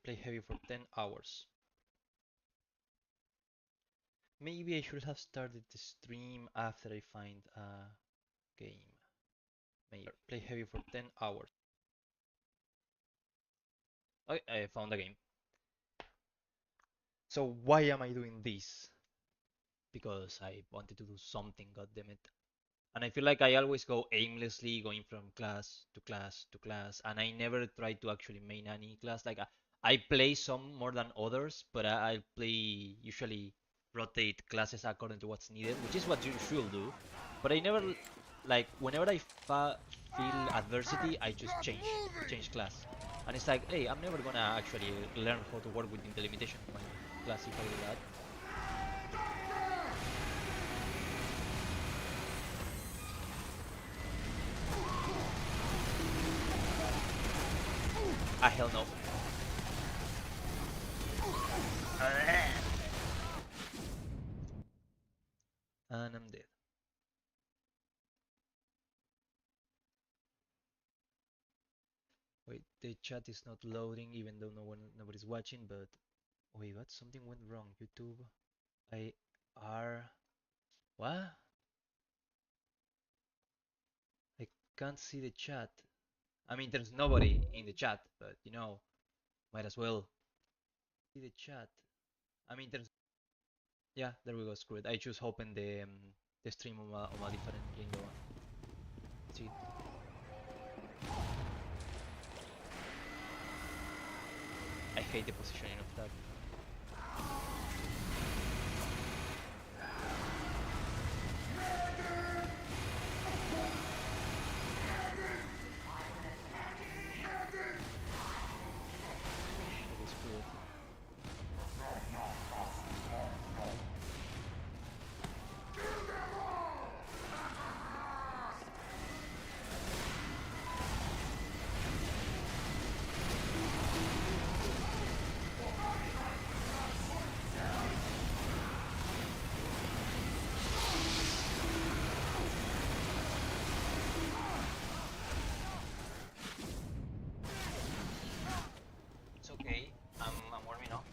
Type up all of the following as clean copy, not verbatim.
Play heavy for 10 hours. Maybe I should have started the stream after I find a game. Maybe play heavy for 10 hours. Okay, I found a game. So why am I doing this? Because I wanted to do something, goddammit. And I feel like I always go aimlessly, going from class to class to class, and I never try to actually main any class. Like I play some more than others, but I play usually rotate classes according to what's needed, which is what you should do. But I never like whenever I feel adversity, I just change class, and it's like, hey, I'm never gonna actually learn how to work within the limitation of my class if I do that. Ah, hell no. And I'm dead. Wait, the chat is not loading even though nobody's watching, but wait, what? Something went wrong. YouTube. I R what? I can't see the chat. I mean, there's nobody in the chat, but might as well see the chat. I mean, there's yeah, there we go. Screw it. I just opened the stream on a different window. See, I hate the positioning of that. Okay, screw it. It's okay. I'm warming up.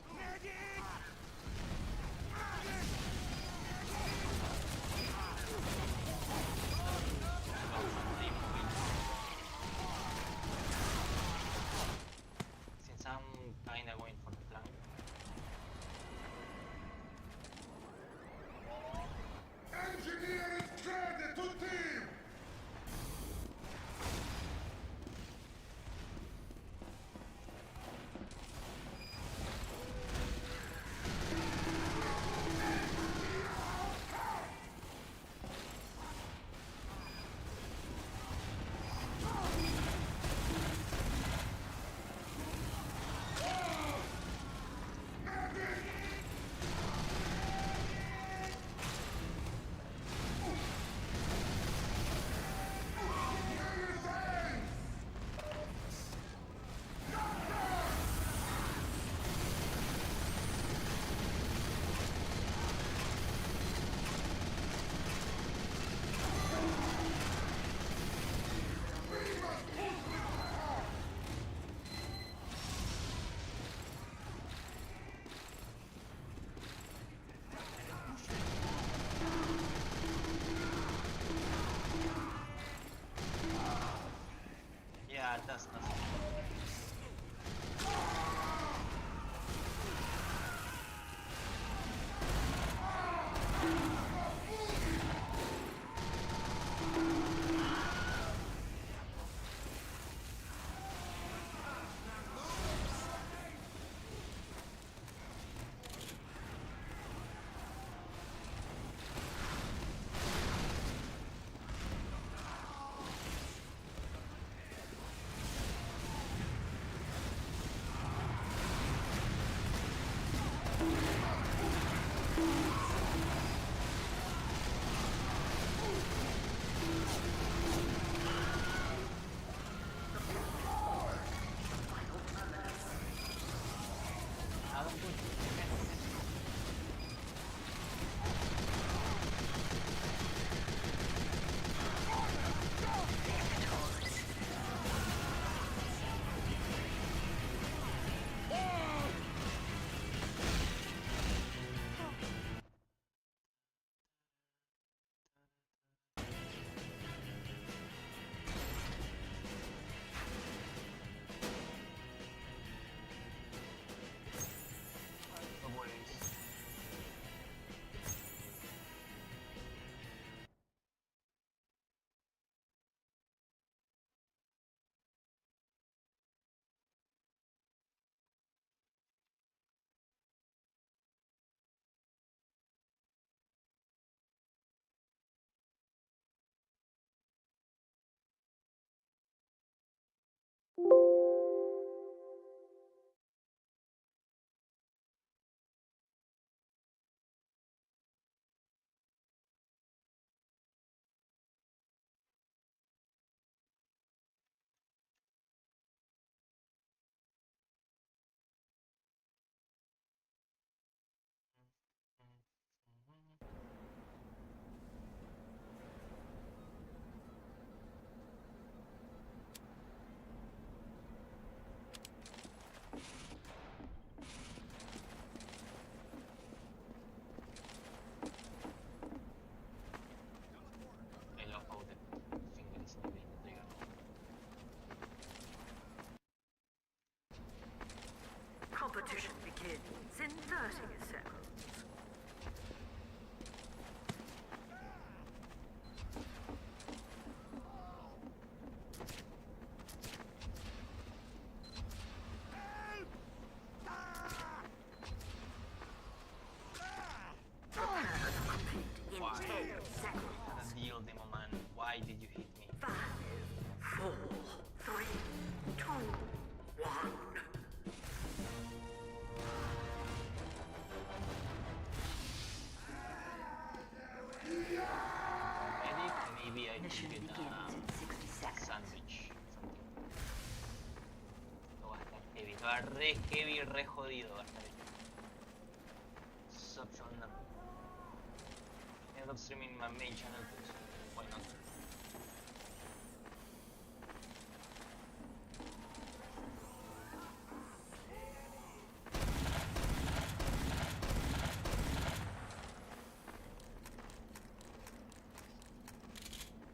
Since I'm kinda going for the flank. Engineer is ready to team! Yeah, that's nothing. Competition begins in 30 seconds. Prepare to compete in 10 seconds. Deal, demo man. Why did you hit me? 5, 4, 3, 2, 1. Medic, maybe I Mission could get begins in 60 a seconds. sandwich. Esto va a estar heavy. Va a estar re heavy, re jodido. Va a estar esto. Suction. End up streaming my main channel, pues why not?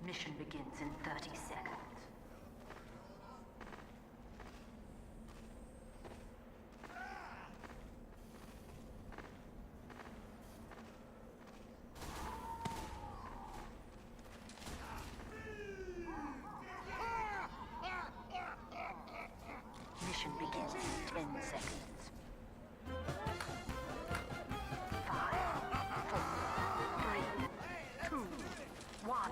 Mission begins in 30 seconds. Mission begins in 10 seconds. 5, 4, 3, 2, 1.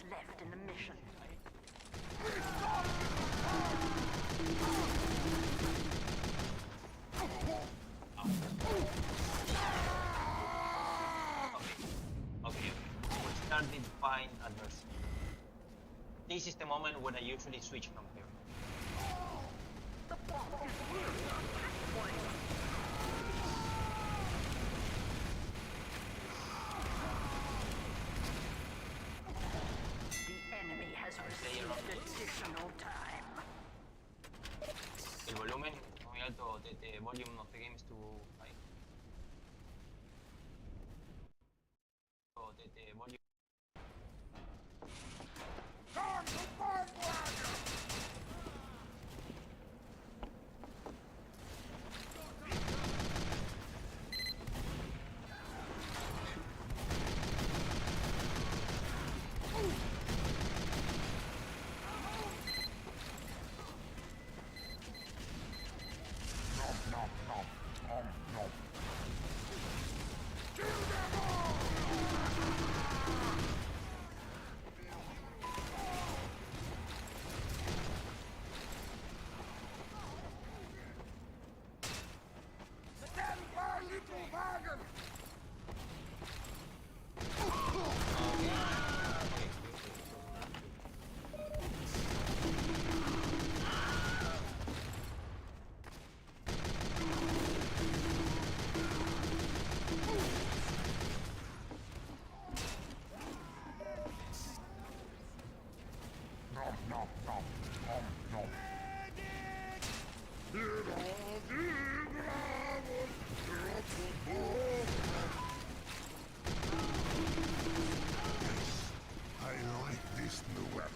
Left in the mission. Okay. We started find adversity. This is the moment when I usually switch from here. The enemy has received additional time. El volumen es muy alto, the volume of the game is too high. So the volume. Time to bomb wagon! Stand by, little wagon! I like this new weapon.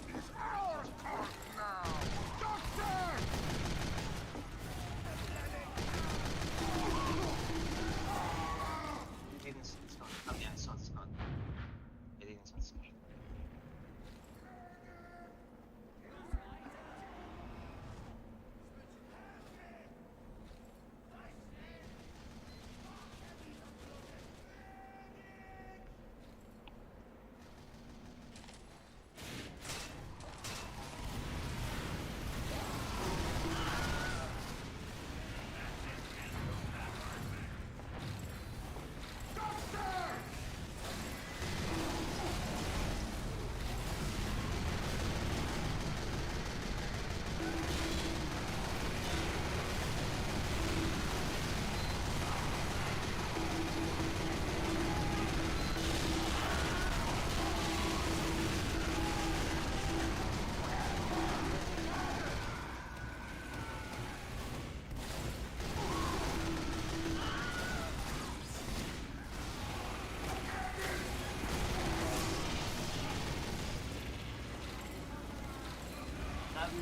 It's our turn now! Doctor! It's not. Oh yeah, it's not. It didn't sound special.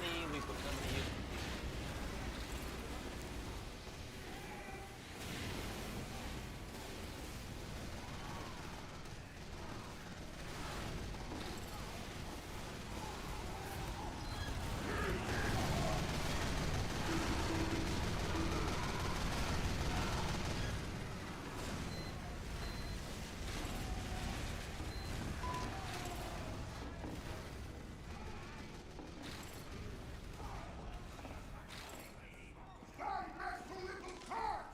we could only use this. Stand next to little cart!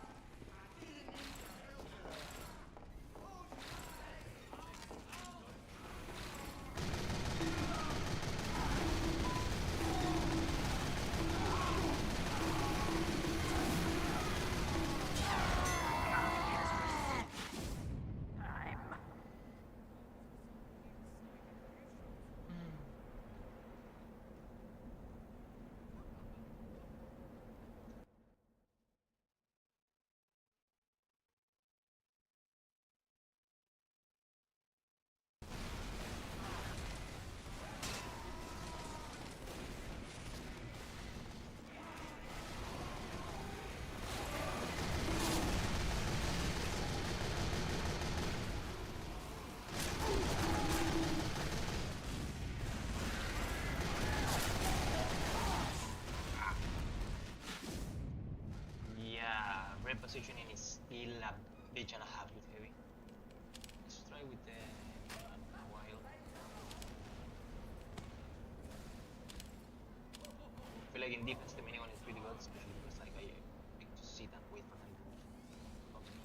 Yeah, repositioning is still a bitch and a half with heavy. Let's try with the a while. I feel like in defense the minigun is pretty good, especially because like I like to sit and wait for them to come to me.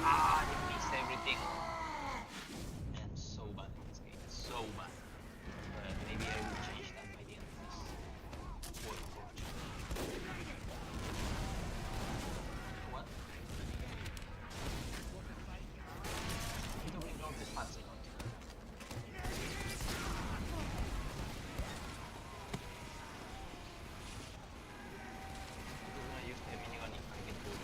Ah, they missed everything. I'm so bad in this game, so bad. But maybe I will change that by the end of this world watch. What? I need to bring all the spots I want. I'm just gonna use the minigun if I get bored.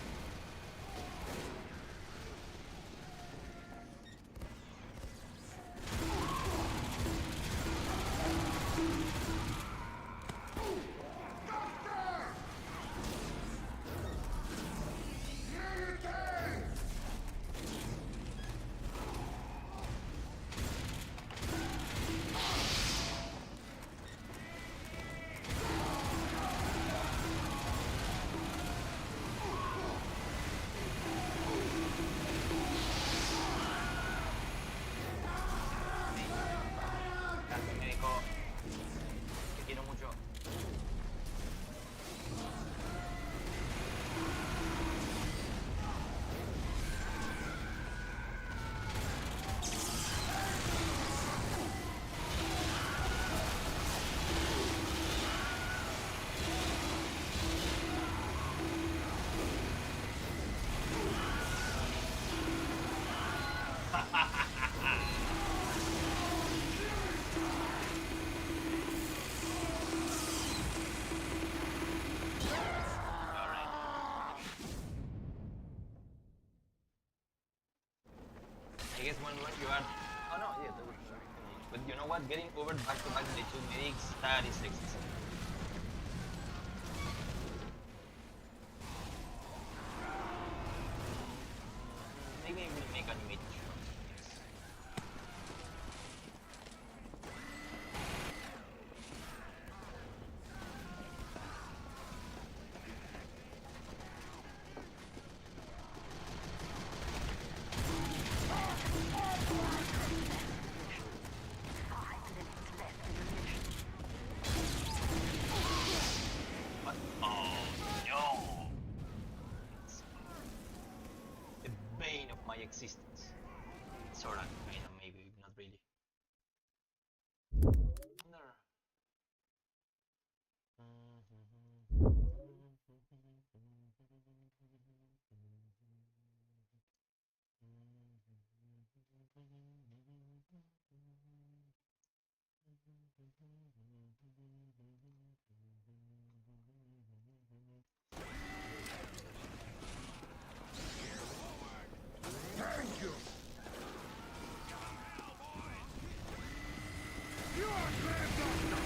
Gracias, médico. Te quiero mucho. I guess when you are... Oh no, yeah, that was sorry. But you know what? Getting covered back to back with the two medics, that is excessive. Maybe I will make animated shots. Yes. Thank you! You are grand doctor!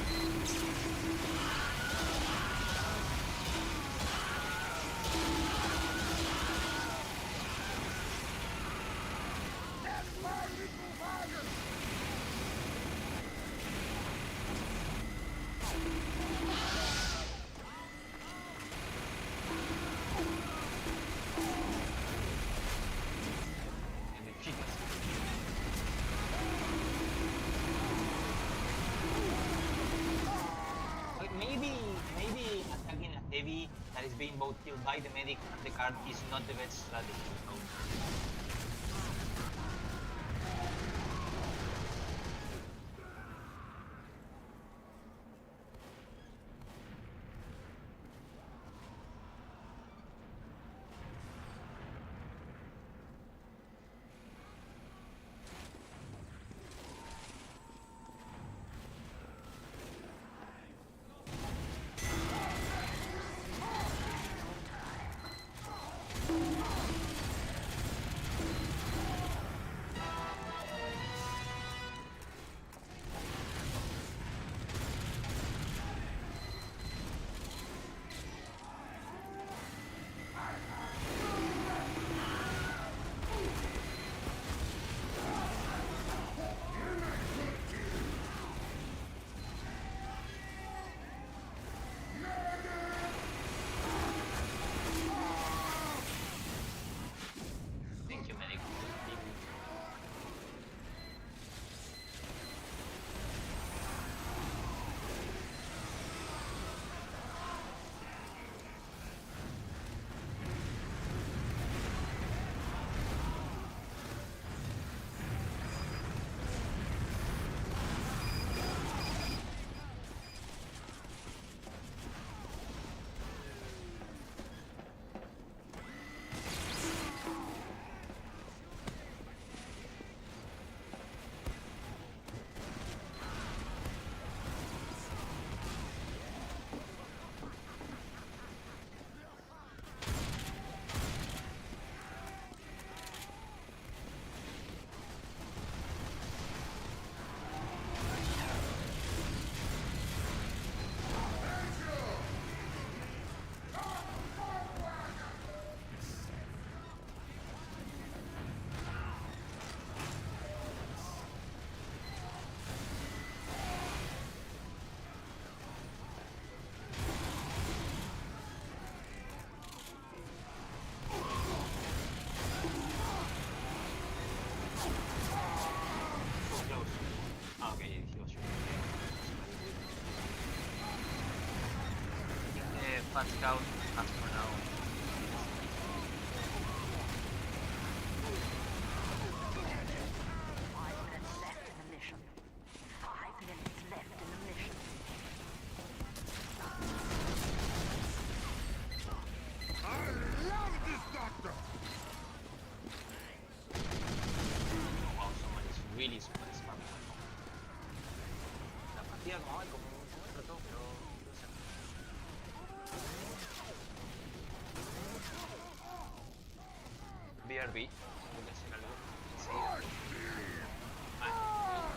That's my little wagon! And the chickens. Like maybe attacking a heavy that is being both killed by the medic and the card is not the best strategy. So thank you, medic. So close. Ah, okay, he was shooting. I think the fat scout has for now. 5 minutes left in the mission. 5 minutes left in the mission. I love this doctor! Oh, wow, someone is really super spamming my phone. La partida como hoy, como un rato, pero no sé. BRB, voy a hacer algo. Sí. Ah,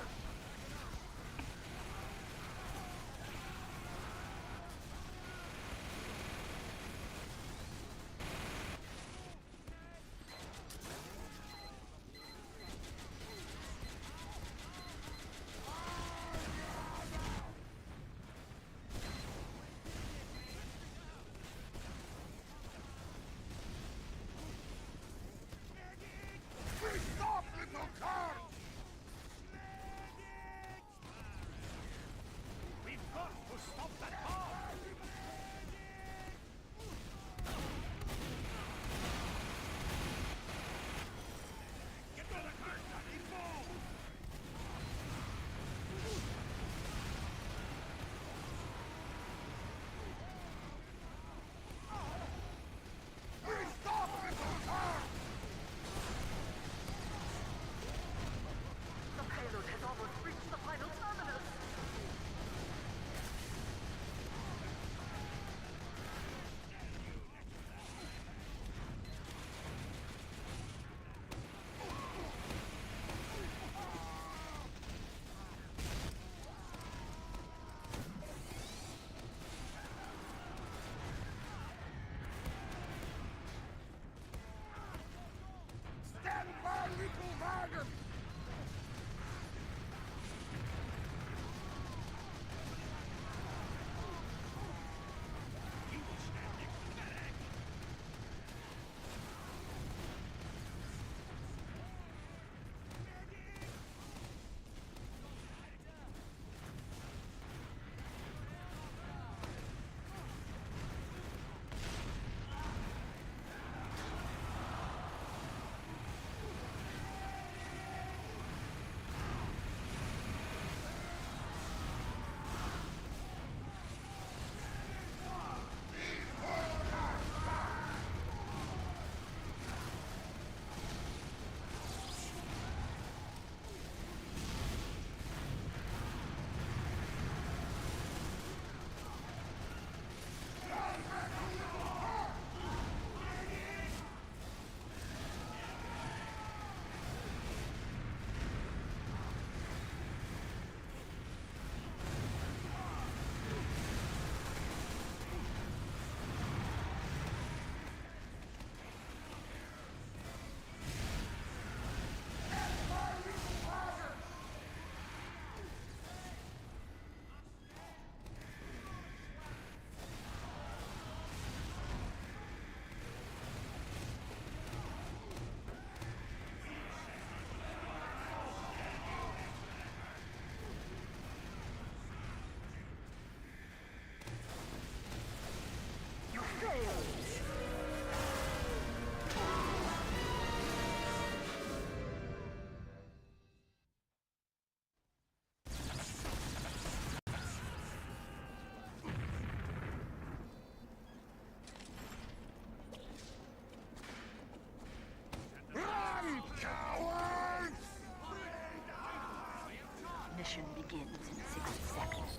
Mission begins in 60 seconds.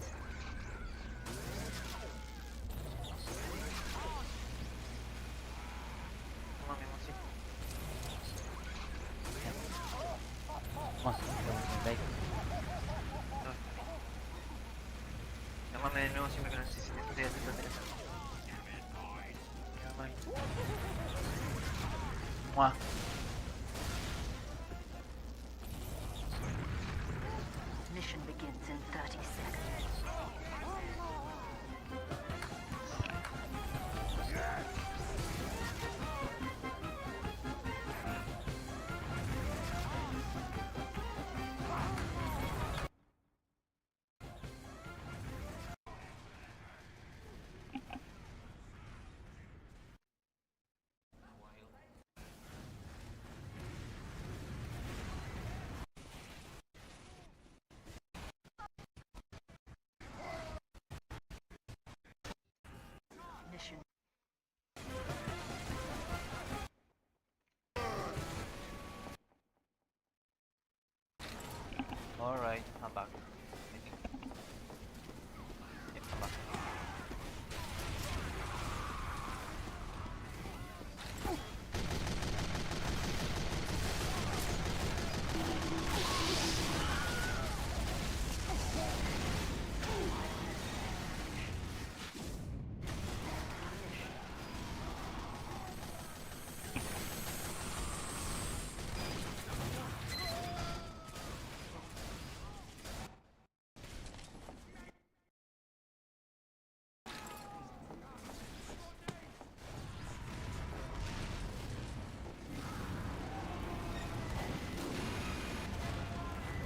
Toma mi emoción. Toma, like. Llámame de nuevo siempre que necesites. Estoy haciendo interesante. Mua. Mission begins in 30 seconds. Mission. Alright, I'm back. I think. Yeah, I'm back.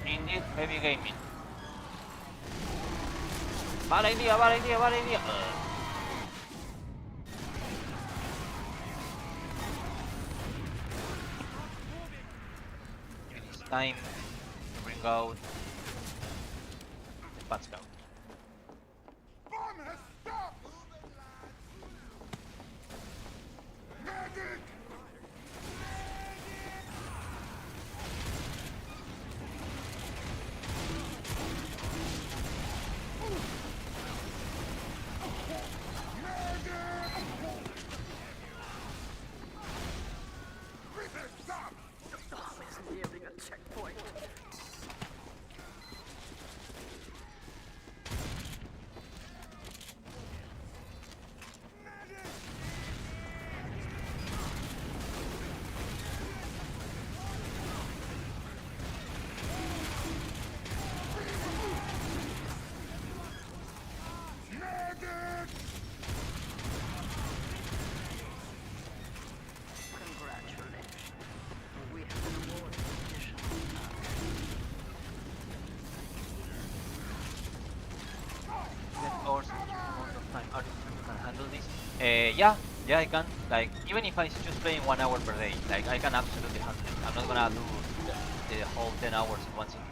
Indeed, heavy gaming. Bad idea, bad idea, bad idea. It is time to bring out the Bat Scout. Bomb has stopped! Medic! Medic! Stop! Bomb is nearing a checkpoint. Medic! Congratulations. We have been awarded the mission. Let hours amount of time. Are you sure you can handle this? Yeah, I can. Like, even if I just playing 1 hour per day, like, I can absolutely handle it. I'm not gonna do the whole 10 hours in one sitting.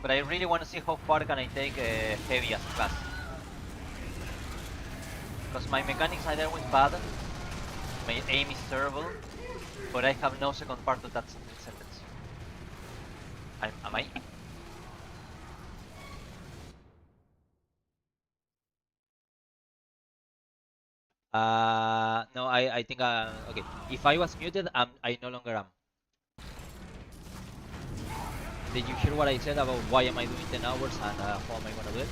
But I really want to see how far can I take heavy as a class. Because my mechanics are always bad, my aim is terrible, but I have no second part of that sentence. Am I? No, I think, okay. If I was muted, I no longer am. Did you hear what I said about why am I doing 10 hours and how am I gonna do it?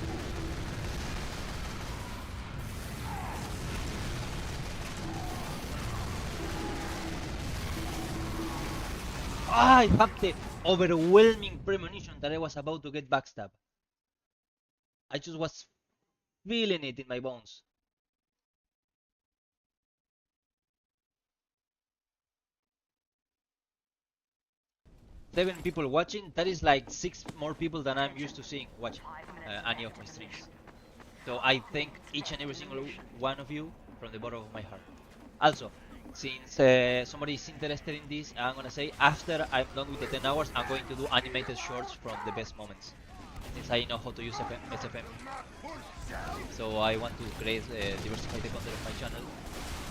I have the overwhelming premonition that I was about to get backstab. I just was feeling it in my bones. Seven people watching, that is like 6 more people than I'm used to seeing watching any of my streams. So I thank each and every single one of you from the bottom of my heart. Also, since somebody is interested in this, I'm gonna say after I'm done with the 10 hours, I'm going to do animated shorts from the best moments. Since I know how to use SFM. So I want to create, diversify the content of my channel.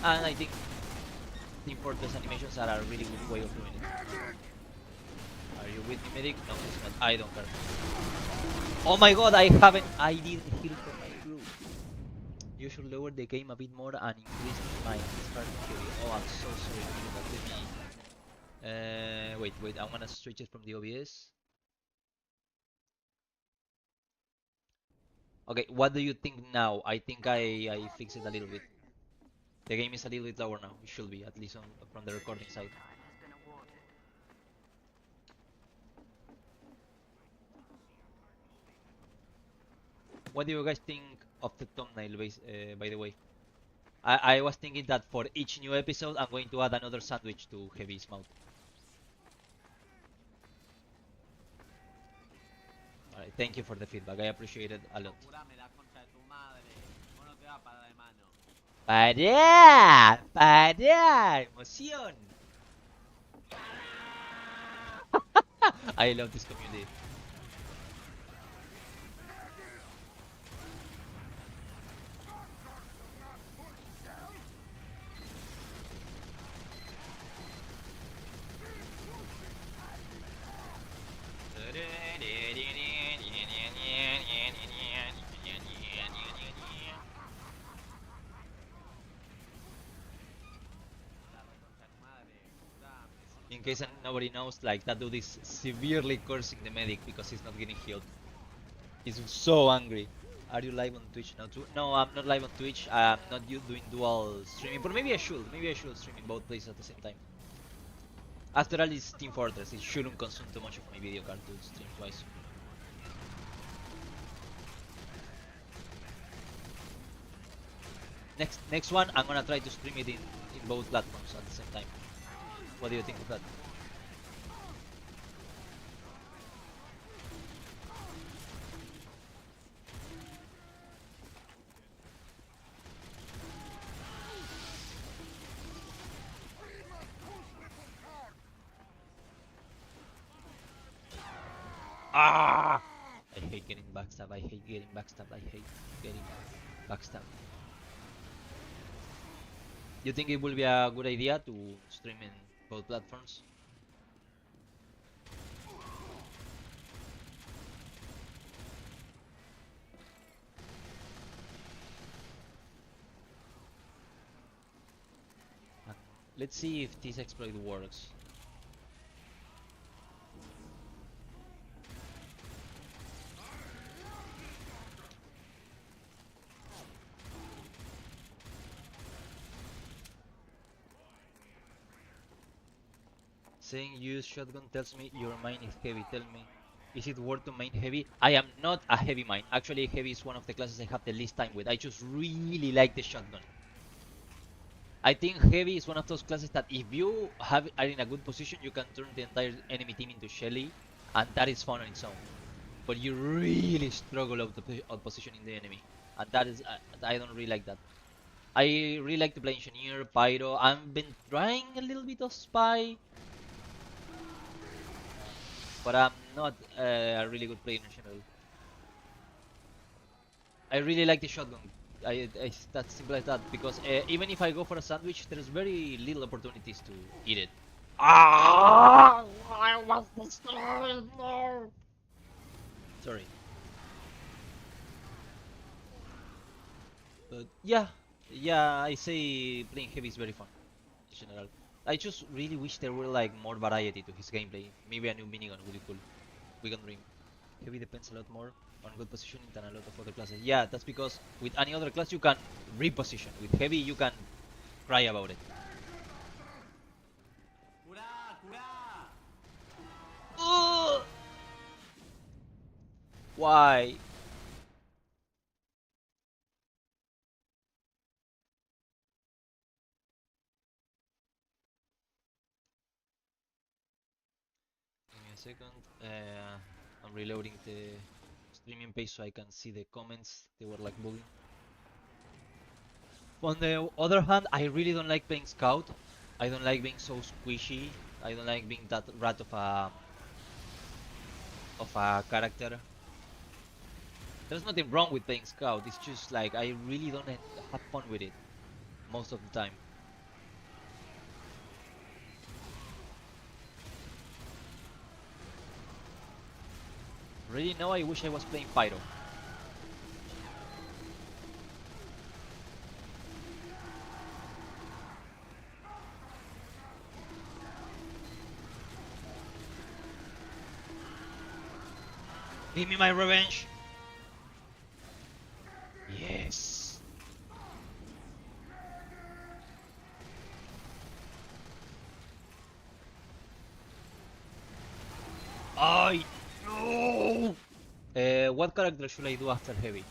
And I think Team Fortress animations are a really good way of doing it. Are you with me, medic? No, it's not. I don't care. Oh my god, I didn't heal for my group. You should lower the game a bit more and increase mine. It's hard to hear you. Oh, I'm so sorry. Let me. Wait. I'm gonna switch it from the OBS. Okay, what do you think now? I think I fixed it a little bit. The game is a little bit lower now. It should be, at least from the recording side. Time has been awarded. What do you guys think of the thumbnail, by the way? I was thinking that for each new episode, I'm going to add another sandwich to Heavy's mouth. Alright, thank you for the feedback. I appreciate it a lot. ¡Para! ¡Emoción! I love this community. In case nobody knows, like that dude is severely cursing the medic because he's not getting healed. He's so angry. Are you live on Twitch now too? No, I'm not live on Twitch. I'm not doing dual streaming, but maybe I should. Maybe I should stream in both places at the same time. After all, it's Team Fortress. It shouldn't consume too much of my video card to stream twice. Next one, I'm gonna try to stream it in both platforms at the same time. What do you think of that? Ah! I hate getting backstab. I hate getting backstab. I hate getting backstab. You think it will be a good idea to stream in both platforms? Let's see if this exploit works. Saying use shotgun tells me your mine is heavy. Tell me, is it worth to mine heavy? I am not a heavy mine. Actually, heavy is one of the classes I have the least time with. I just really like the shotgun. I think heavy is one of those classes that if you are in a good position, you can turn the entire enemy team into Shelly, and that is fun on its own. But you really struggle out positioning the enemy, and that is I don't really like that. I really like to play engineer, pyro. I've been trying a little bit of spy, but I'm not a really good player in general. I really like the shotgun. That's simple as that, because even if I go for a sandwich, there's very little opportunities to eat it. Ah! I was destroyed. No. Sorry. But yeah, I say playing heavy is very fun in general. I just really wish there were like more variety to his gameplay. Maybe a new minigun would be cool. We can dream. Heavy depends a lot more on good positioning than a lot of other classes. Yeah, that's because with any other class you can reposition. With heavy you can cry about it. Why? Give me a second. I'm reloading the streaming page so I can see the comments. They were like bugging. On the other hand, I really don't like playing scout. I don't like being so squishy. I don't like being that rat of a character. There's nothing wrong with playing scout. It's just like I really don't have fun with it most of the time. Really now I wish I was playing Pyro. Give me my revenge! Yes! I no! What character should I do after Heavy?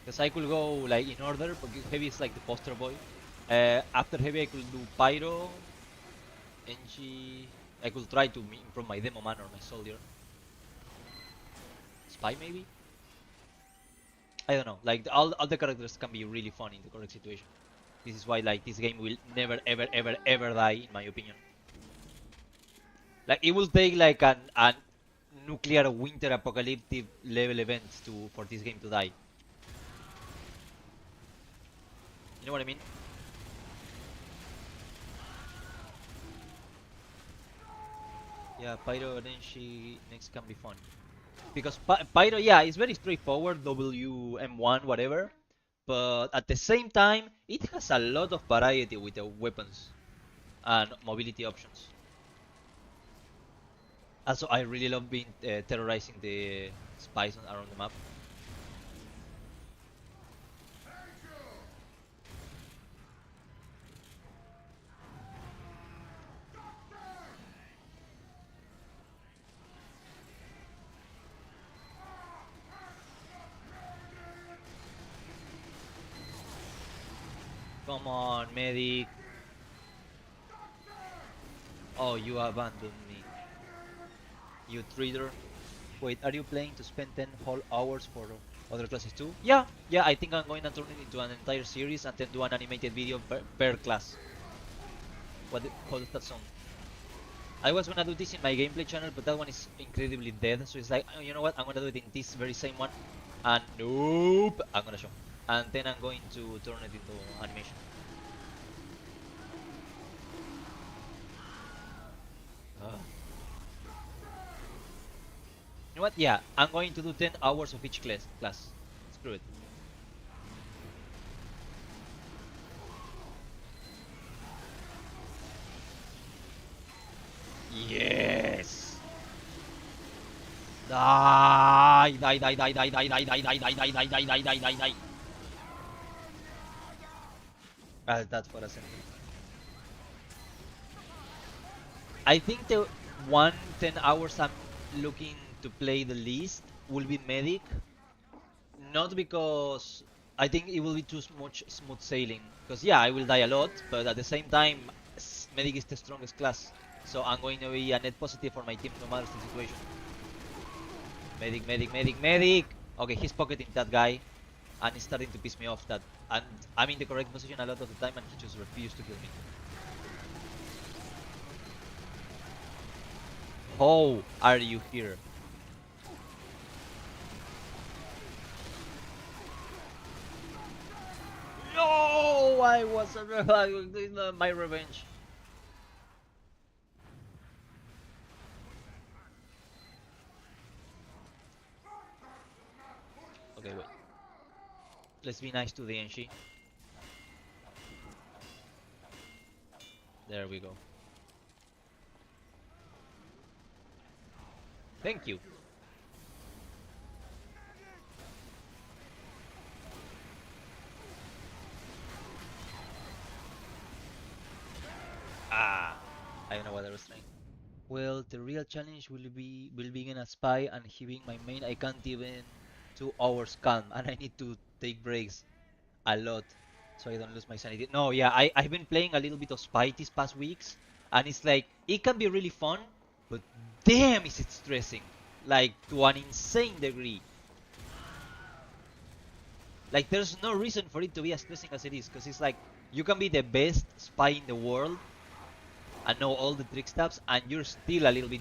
Because I could go like in order, but Heavy is like the poster boy. After Heavy I could do Pyro, Engie. I could try to improve my Demo Man or my Soldier. Spy maybe? I don't know. Like all the characters can be really fun in the correct situation. This is why like this game will never ever ever ever die in my opinion. Like it will take like an nuclear winter apocalyptic level event to for this game to die. You know what I mean? Yeah, Pyro Renshi next can be fun. Because Pyro, yeah, it's very straightforward, WM1, whatever. But at the same time, it has a lot of variety with the weapons and mobility options. Also, I really love being terrorizing the spies around the map. Come on, medic. Oh, you abandoned me. You traitor. Wait, are you planning to spend 10 whole hours for other classes too? Yeah, yeah, I think I'm going to turn it into an entire series and then do an animated video per class. How does that sound? I was gonna do this in my gameplay channel, but that one is incredibly dead, so it's like, you know what, I'm gonna do it in this very same one, and nope, I'm gonna show. And then I'm going to turn it into animation. Ugh. You know what? Yeah, I'm going to do 10 hours of each class. Screw it. Yes! Die! Die, die, die, die, die, die, die, die, die, die, die, die, die, die, die, die. That's for a second. I think the 10 hours I'm looking to play the least will be Medic. Not because I think it will be too much smooth sailing. Because yeah, I will die a lot, but at the same time, Medic is the strongest class. So I'm going to be a net positive for my team no matter the situation. Medic, medic, medic, medic! Okay, he's pocketing that guy. And it's starting to piss me off that and I'm in the correct position a lot of the time and he just refused to kill me. How are you here? No, I was my revenge. Okay, wait. Let's be nice to the Enshi. There we go. Thank you. Ah, I don't know what I was saying. Well, the real challenge will begin as spy and he being my main. I can't even 2 hours calm and I need to take breaks a lot so I don't lose my sanity. No, yeah, I've been playing a little bit of spy these past weeks and it's like it can be really fun, but damn is it stressing. Like to an insane degree. Like there's no reason for it to be as stressing as it is, because it's like you can be the best spy in the world and know all the trick steps, and you're still a little bit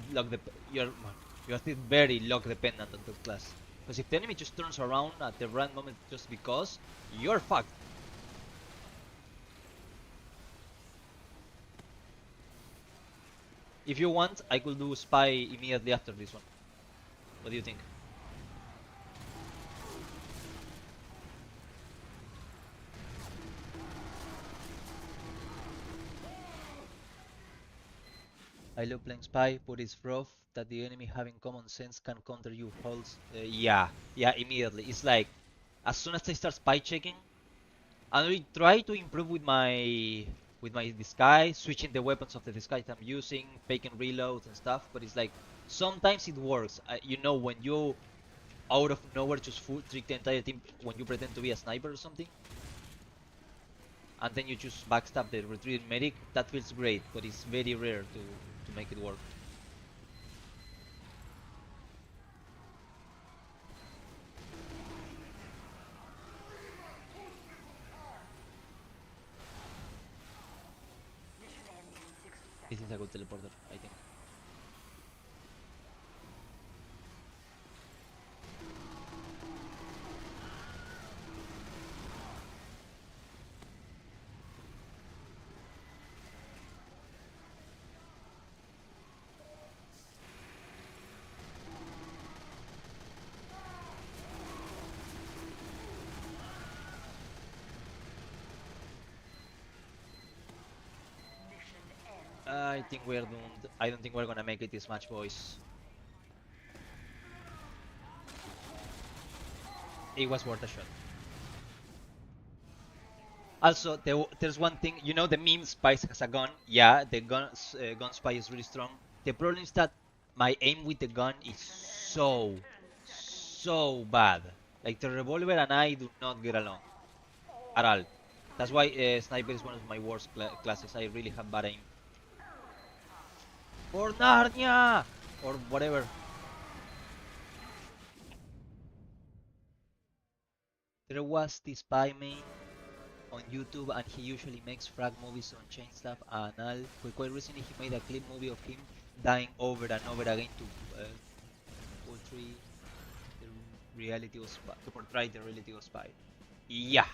you're still very luck dependent on that class. Because if the enemy just turns around at the right moment just because, you're fucked. If you want, I could do spy immediately after this one. What do you think? I love playing spy, but it's rough that the enemy having common sense can counter you holds. Yeah, immediately. It's like as soon as I start spy checking, and I try to improve with my disguise, switching the weapons of the disguise I'm using, faking reloads and stuff. But it's like sometimes it works. You know, when you out of nowhere just full trick the entire team when you pretend to be a sniper or something, and then you just backstab the retreating medic. That feels great, but it's very rare to make it work. Mission ends in 60 This seconds. is a good teleporter, I think. Mission ends. I think we're doomed. I don't think we're gonna make it this much, boys. It was worth a shot. Also, there's one thing, you know, the meme Spice has a gun. Yeah, the gun spy is really strong. The problem is that my aim with the gun is so bad. Like the revolver and I do not get along at all. That's why sniper is one of my worst classes. I really have bad aim. For Narnia or whatever. There was this spy main on YouTube, and he usually makes frag movies on chain stuff and all. But quite recently, he made a clip movie of him dying over and over again portray the reality of spy, to portray the reality of spy. Yeah.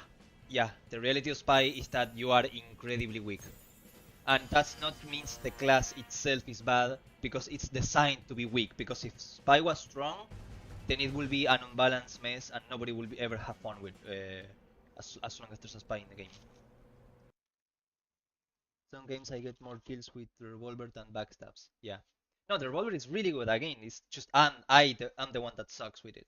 The reality of spy is that you are incredibly weak, and that's not means the class itself is bad because it's designed to be weak. Because if spy was strong, then it will be an unbalanced mess, and nobody will ever have fun with. As long as there's a spy in the game. Some games I get more kills with the revolver than backstabs. Yeah. No, the revolver is really good. Again, it's just I'm the one that sucks with it.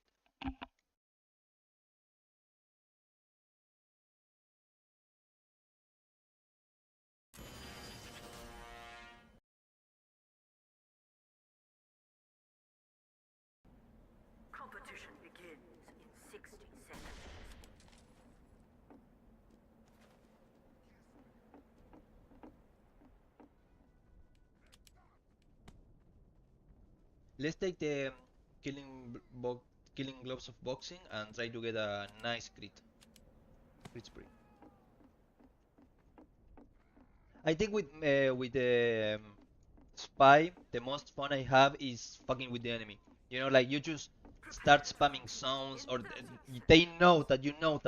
Competition begins in 60 seconds. Let's take the killing gloves of boxing and try to get a nice crit spree. I think with the spy, the most fun I have is fucking with the enemy. You know, like you just start spamming sounds, or they know that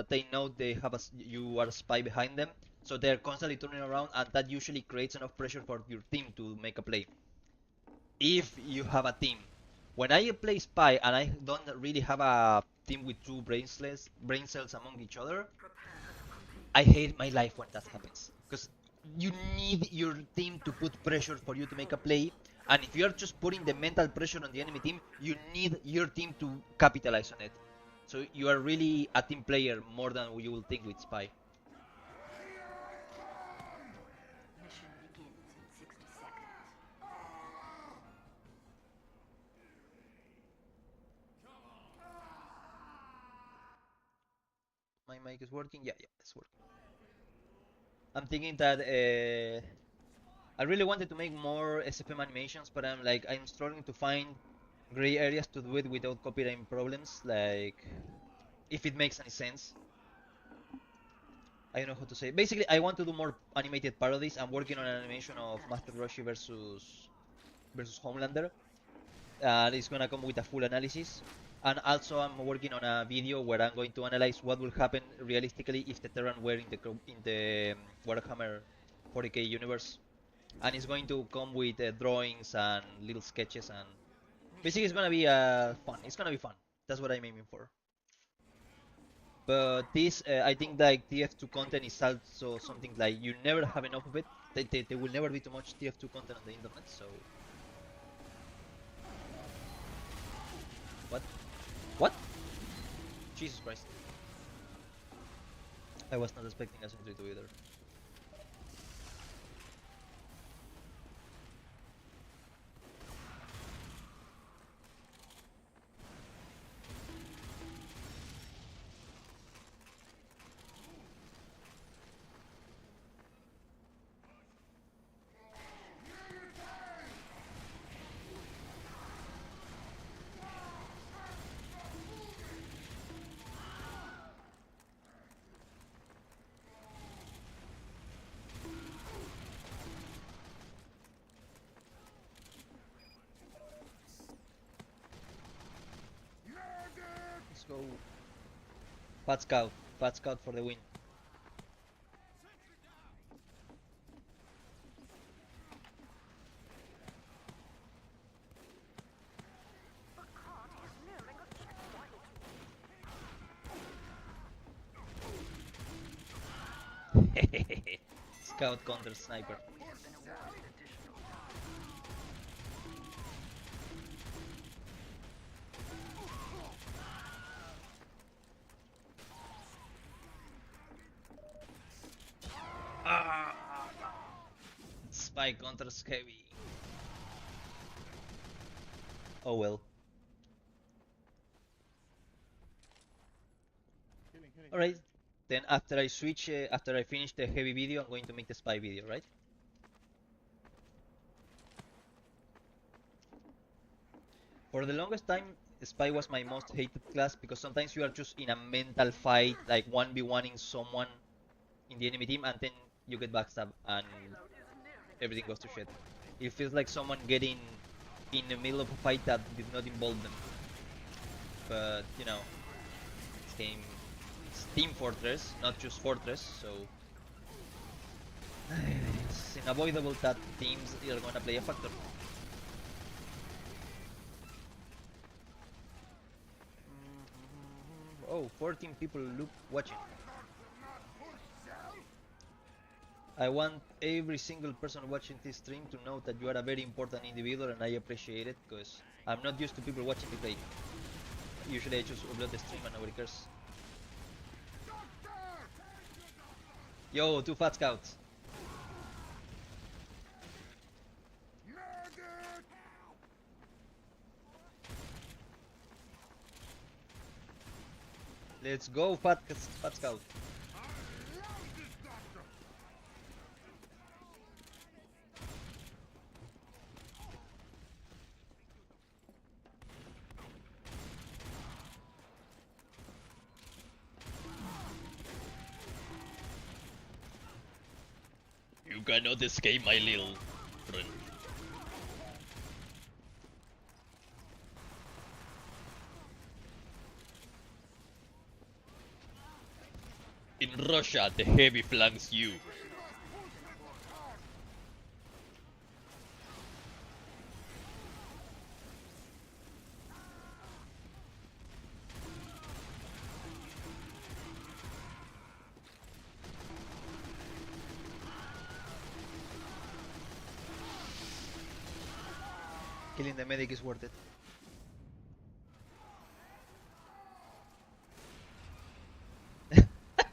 they know they have you are a spy behind them, so they're constantly turning around, and that usually creates enough pressure for your team to make a play. If you have a team, when I play spy and I don't really have a team with two brain cells among each other, I hate my life when that happens. Because you need your team to put pressure for you to make a play. And if you're just putting the mental pressure on the enemy team, you need your team to capitalize on it. So you are really a team player more than you will think with Spy. Mission begins in 60 seconds. My mic is working? Yeah, it's working. I'm thinking that I really wanted to make more SFM animations, but I'm struggling to find gray areas to do it without copyright problems, like if it makes any sense. I don't know how to say. Basically, I want to do more animated parodies. I'm working on an animation of Master Roshi versus Homelander, and it's gonna come with a full analysis. And also, I'm working on a video where I'm going to analyze what will happen realistically if the Terran were in the Warhammer 40k universe, and it's going to come with drawings and little sketches and Basically, it's gonna be fun. It's gonna be fun. That's what I'm aiming for. But this, I think, like TF2 content is also something like you never have enough of it. There will never be too much TF2 content on the internet. So what? What? Jesus Christ! I was not expecting a sentry to either. Let's go. Fat Scout. Fat Scout for the win. The cart is nearing a checkpoint. Scout counter sniper. We have been awarded additional Ah! Spy counters heavy. Oh well. Alright. Then after I switch, after I finish the heavy video, I'm going to make the spy video, right? For the longest time, spy was my most hated class because sometimes you are just in a mental fight, like 1v1ing someone in the enemy team, and then you get backstab and everything goes to shit. It feels like someone getting in the middle of a fight that did not involve them. But you know, this game is Team Fortress, not just Fortress, so it's unavoidable that teams are gonna play a factor. Oh, 14 people look watching. I want every single person watching this stream to know that you are a very important individual and I appreciate it because I'm not used to people watching me play. Usually I just upload the stream and nobody cares. Yo, 2 fat scouts. Let's go, fat scout. You cannot escape my little friend. In Russia, the heavy flanks you. Killing the medic is worth it.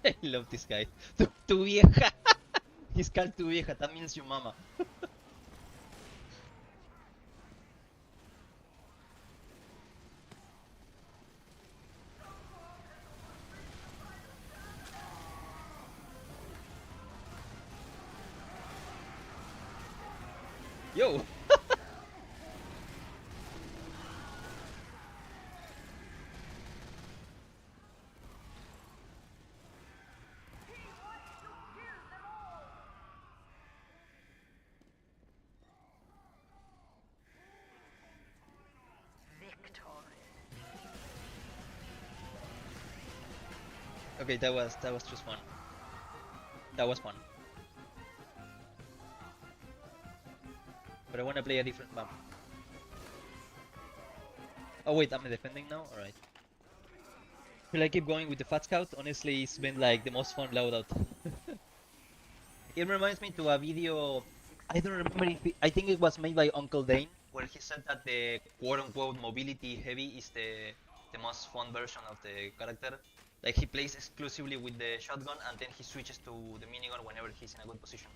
I love this guy. Tu vieja. He's called tu vieja. That means your mama. Yo. Okay, that was just fun. That was fun. But I wanna play a different map. Oh wait, I'm defending now? Alright. Will I keep going with the Fat Scout? Honestly, it's been like the most fun loadout. It reminds me to a video, I don't remember if I think it was made by Uncle Dane, where he said that the quote-unquote mobility heavy is the most fun version of the character. Like he plays exclusively with the shotgun and then he switches to the minigun whenever he's in a good position.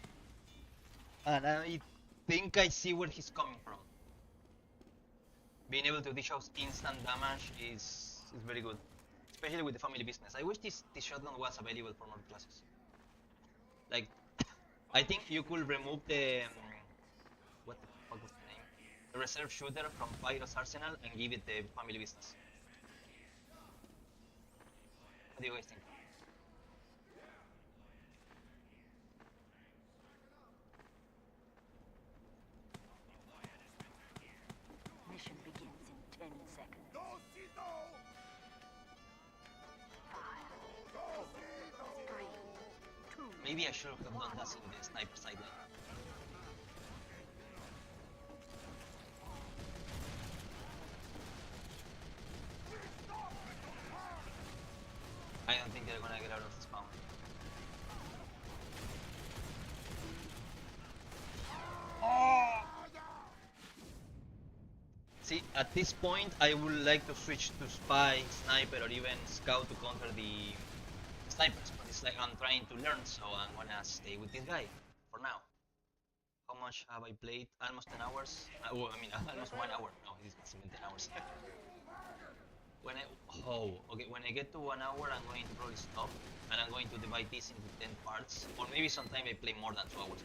And I think I see where he's coming from. Being able to dish out instant damage is very good, especially with the family business. I wish this shotgun was available for more classes. Like, I think you could remove the what the fuck was the name? The reserve shooter from Pyro's arsenal and give it the family business. What do you guys think? Mission begins in 10 seconds. Dosito! 3, 2, Maybe I should have done that in the sniper sideline. I don't think they're gonna get out of the spawn. See, at this point, I would like to switch to spy, sniper, or even scout to counter the snipers, but it's like I'm trying to learn, so I'm gonna stay with this guy for now. How much have I played? Almost 10 hours? Well, I mean, almost 1 hour. No, it's even 10 hours. When I, okay, when I get to 1 hour, I'm going to probably stop, and I'm going to divide this into 10 parts, or maybe sometime I play more than 2 hours.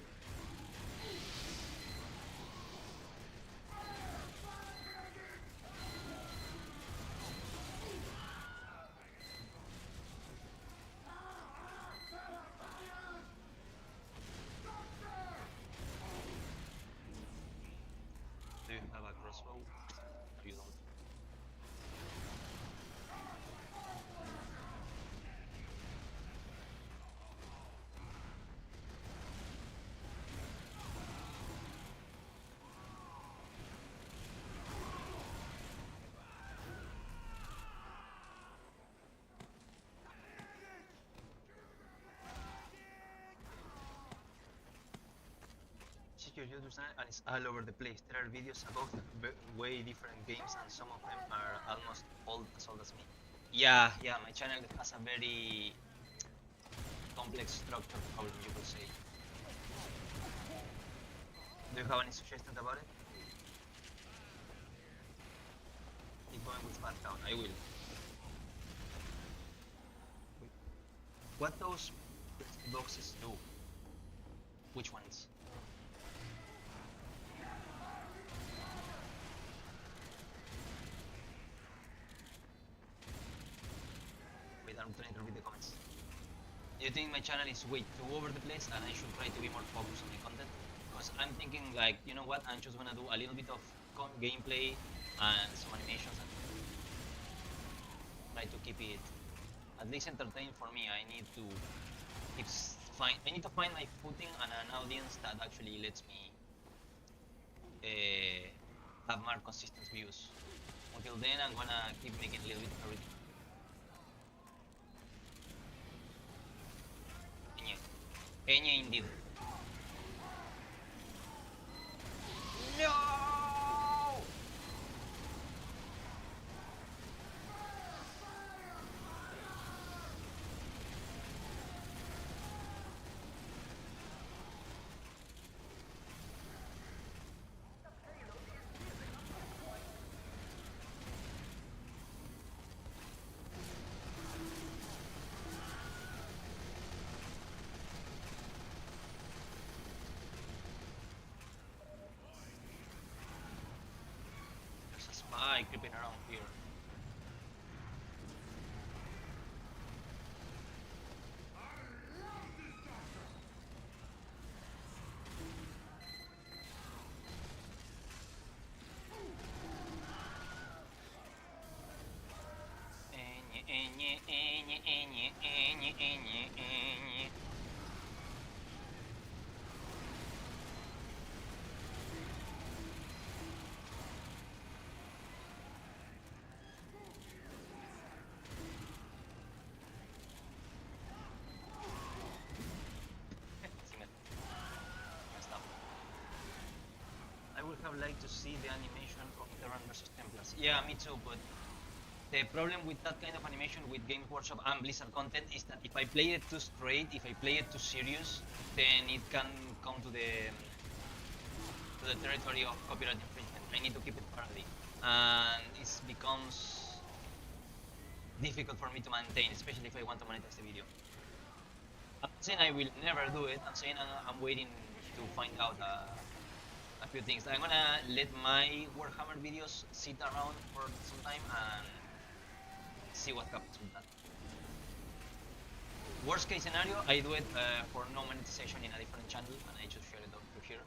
Do you have a crossbow? No, you don't. Check your YouTube channel and it's all over the place. There are videos about way different games and some of them are almost as old as me. Yeah, my channel has a very complex structure problem, you could say. Do you have any suggestions about it? Keep going with Fat Count, I will. What those boxes do? Which ones? Wait, I'm trying to read the comments. Do you think my channel is way too over the place and I should try to be more focused on the content? Because I'm thinking like, you know what, I'm just gonna do a little bit of gameplay and some animations and try to keep it at least entertaining for me. I need to find my footing and an audience that actually lets me have more consistent views. Until then, I'm gonna keep making a little bit of everything. Enya indeed. No! There's a spy creeping around here. would have liked to see the animation of Terran versus Templars. Yeah, me too, but the problem with that kind of animation with Games Workshop and Blizzard content is that if I play it too straight, if I play it too serious, then it can come to the territory of copyright infringement. I need to keep it parody, and it becomes difficult for me to maintain, especially if I want to monetize the video. I'm saying I will never do it. I'm saying I'm waiting to find out a few things. I'm gonna let my Warhammer videos sit around for some time and see what happens with that. Worst case scenario, I do it for no monetization in a different channel and I just share it over here.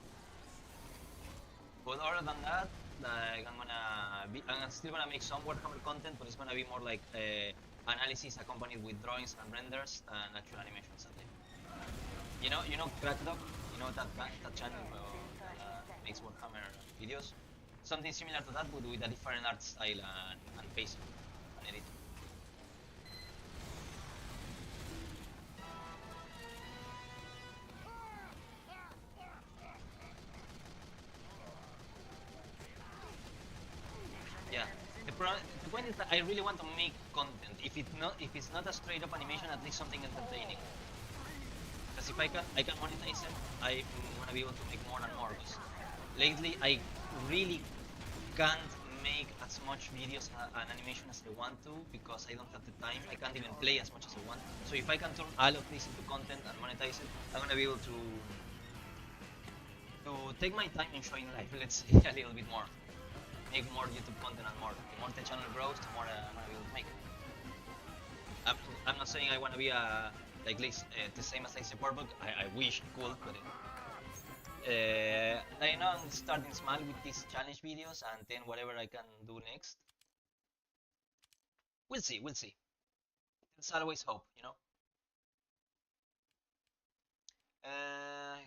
But other than that, like I'm still gonna make some Warhammer content, but it's gonna be more like analysis accompanied with drawings and renders and actual animations. You know Crackdog, you know that channel that makes Warhammer videos. Something similar to that, but with a different art style and pacing and editing. Yeah. The point is that I really want to make content. If it's not a straight up animation, at least something entertaining. Because if I can monetize it, I'm gonna be able to make more and more. Because lately I really can't make as much videos and animation as I want to because I don't have the time. I can't even play as much as I want. So if I can turn all of this into content and monetize it, I'm gonna be able to take my time enjoying life. Let's say a little bit more. Make more YouTube content and more. The more the channel grows, the more I'm gonna be able to make. I'm not saying I want to be like the same as Lazy Purple. I wish I could, but I know I'm starting small with these challenge videos, and then whatever I can do next. We'll see. There's always hope, you know.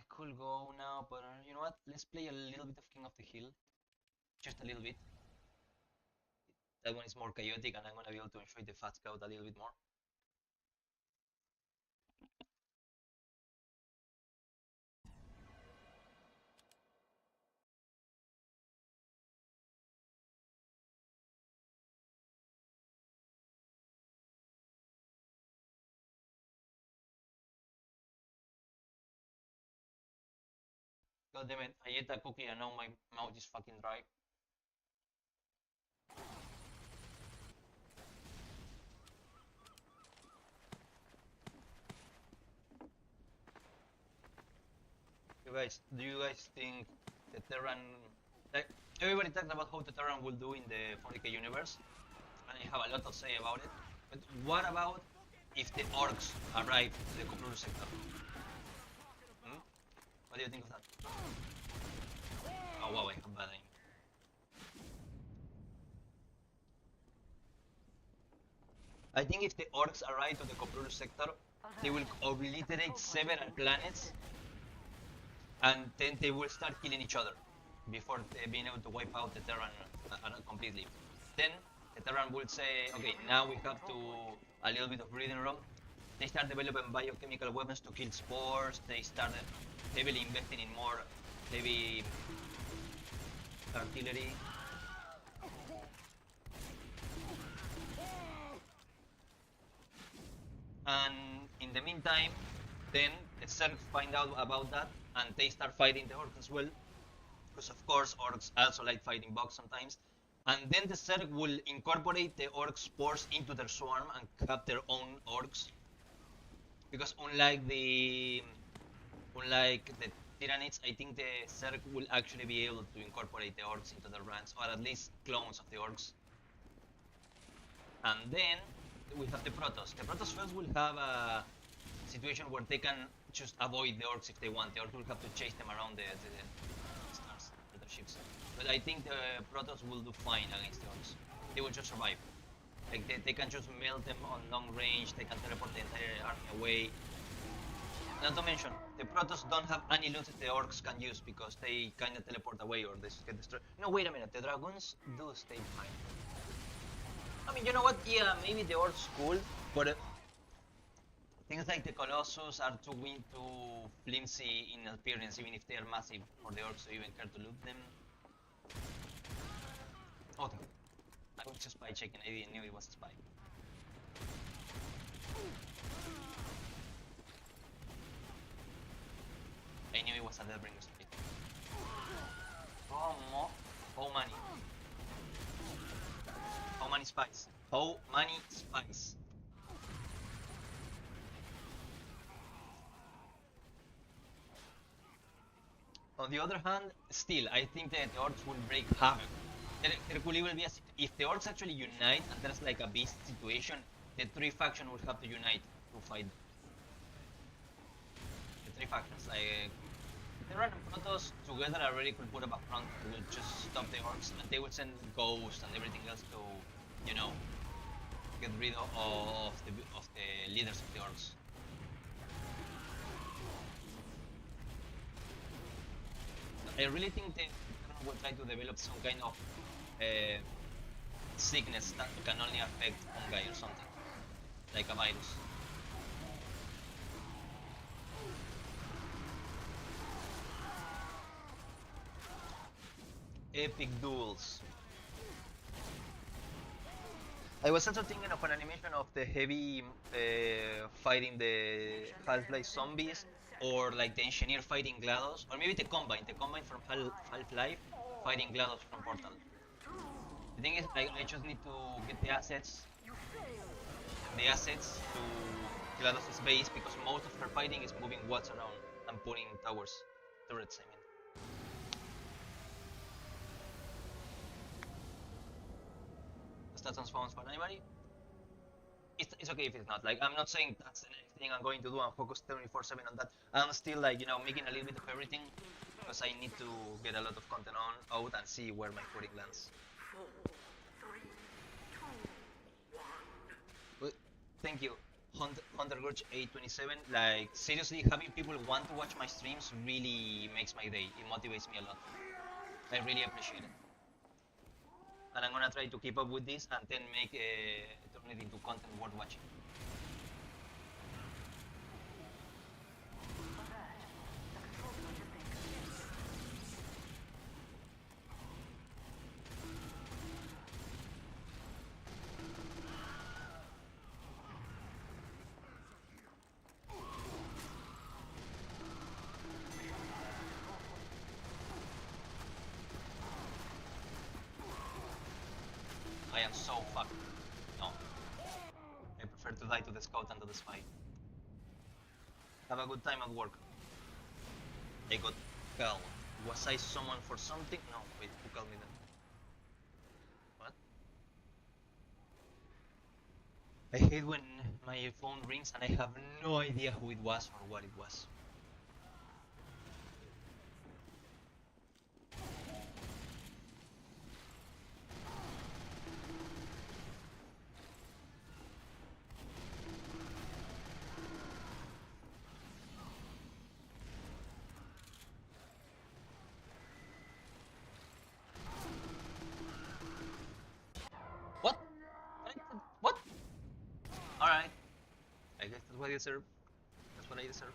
Could go now, but you know what? Let's play a little bit of King of the Hill. Just a little bit. That one is more chaotic and I'm gonna be able to enjoy the Fat Scout a little bit more. God damn it, I ate a cookie and now my mouth is fucking dry. Do you guys think the Terran, like, everybody talks about how the Terran will do in the 40k universe, and I have a lot to say about it, but what about if the orcs arrive to the Koprulu sector? What do you think of that? Oh wow, I have bad aim. I think if the orcs arrive to the Koprulu sector, they will obliterate several planets and then they will start killing each other before being able to wipe out the Terran completely. Then the Terran will say, okay, now we have to a little bit of breathing room. They start developing biochemical weapons to kill spores. They start heavily investing in more heavy artillery. And in the meantime, then the Zerg find out about that and they start fighting the orcs as well. Because of course orcs also like fighting bugs sometimes. And then the Zerg will incorporate the orc spores into their swarm and have their own orcs. Because unlike the Tyranids, I think the Zerg will actually be able to incorporate the orcs into their ranks, or at least clones of the orcs. And then we have the Protoss. The Protoss first will have a situation where they can just avoid the orcs if they want. The orcs will have to chase them around the stars, the ships. But I think the Protoss will do fine against the orcs. They will just survive. Like they can just melt them on long range, they can teleport the entire army away. Not to mention, the Protoss don't have any loot that the orcs can use because they kinda teleport away or they just get destroyed. No, wait a minute, the Dragoons do stay behind. I mean, you know what, yeah, maybe the orcs cool, but things like the Colossus are too flimsy in appearance even if they are massive for the orcs to even care to loot them. Oh, I was just spy checking. I didn't know it was a spy. I knew it was a Deathbringer spy. How many? How many spies? How many spies? On the other hand, still, I think that the orcs will break havoc. There could even be a if the orcs actually unite and there's like a beast situation, the three factions will have to unite to fight. The three factions, like Terran and Protoss together already could put up a front that will just stop the orcs, and they will send ghosts and everything else to, you know, get rid of the leaders of the orcs. I really think they will try to develop some kind of sickness that can only affect fungi or something, like a virus. Epic duels. I was also thinking of an animation of the heavy fighting the Half-Life zombies, or like the engineer fighting GLaDOS, or maybe the Combine from Half-Life fighting GLaDOS from Portal. The thing is, I just need to get the assets to GLaDOS' base, because most of her fighting is moving watts around and putting turrets, I mean. Does that sound fun for anybody? It's okay if it's not. Like, I'm not saying that's the next thing I'm going to do and focus 24/7 on that. I'm still, like, making a little bit of everything, because I need to get a lot of content out and see where my footing lands. But thank you, Hunter Gorge 827. Like, seriously, having people want to watch my streams really makes my day. It motivates me a lot. I really appreciate it. And I'm gonna try to keep up with this and then turn it into content worth watching. I am so fucked. No. I prefer to die to the scout than to the spy. Have a good time at work. I got called. Was I summoned for something? No, wait, who called me then? What? I hate when my phone rings and I have no idea who it was or what it was. What? What? Alright. I guess that's what I deserve. That's what I deserve.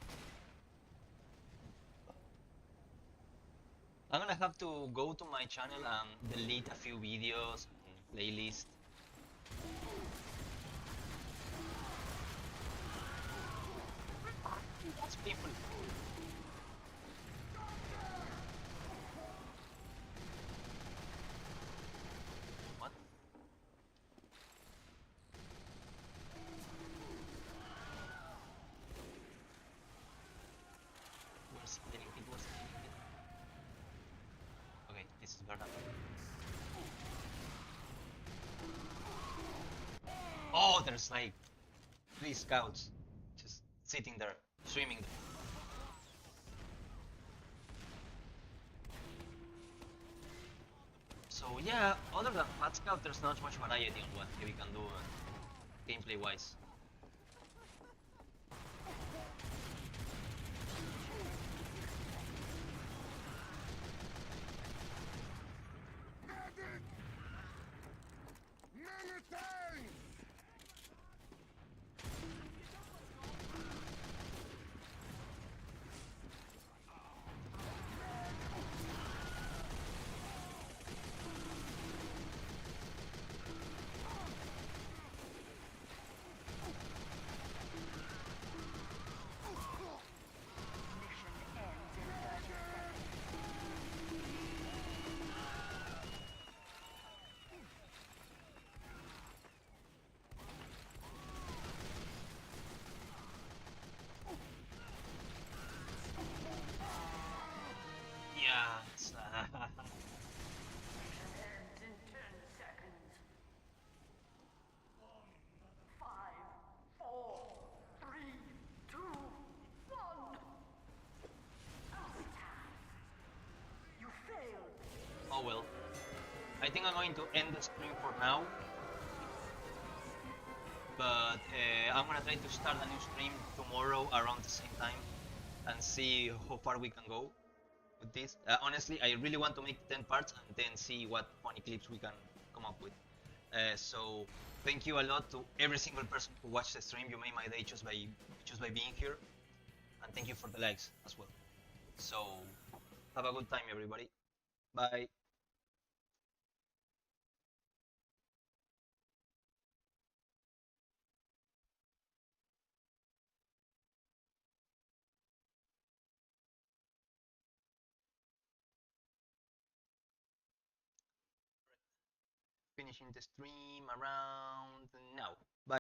I'm gonna have to go to my channel and delete a few videos and playlist. That's people. What? Where's the link? It was the link. Okay, this is better. Oh, there's like 3 scouts just sitting there, swimming there. So yeah, other than Fat Scout, there's not much variety on what we can do gameplay wise. Medic! Military! think I'm going to end the stream for now, but I'm gonna try to start a new stream tomorrow around the same time and see how far we can go with this. Honestly, I really want to make 10 parts and then see what funny clips we can come up with. So thank you a lot to every single person who watched the stream. You made my day just by being here, and thank you for the likes as well. So have a good time, everybody. Bye. Finishing the stream around now.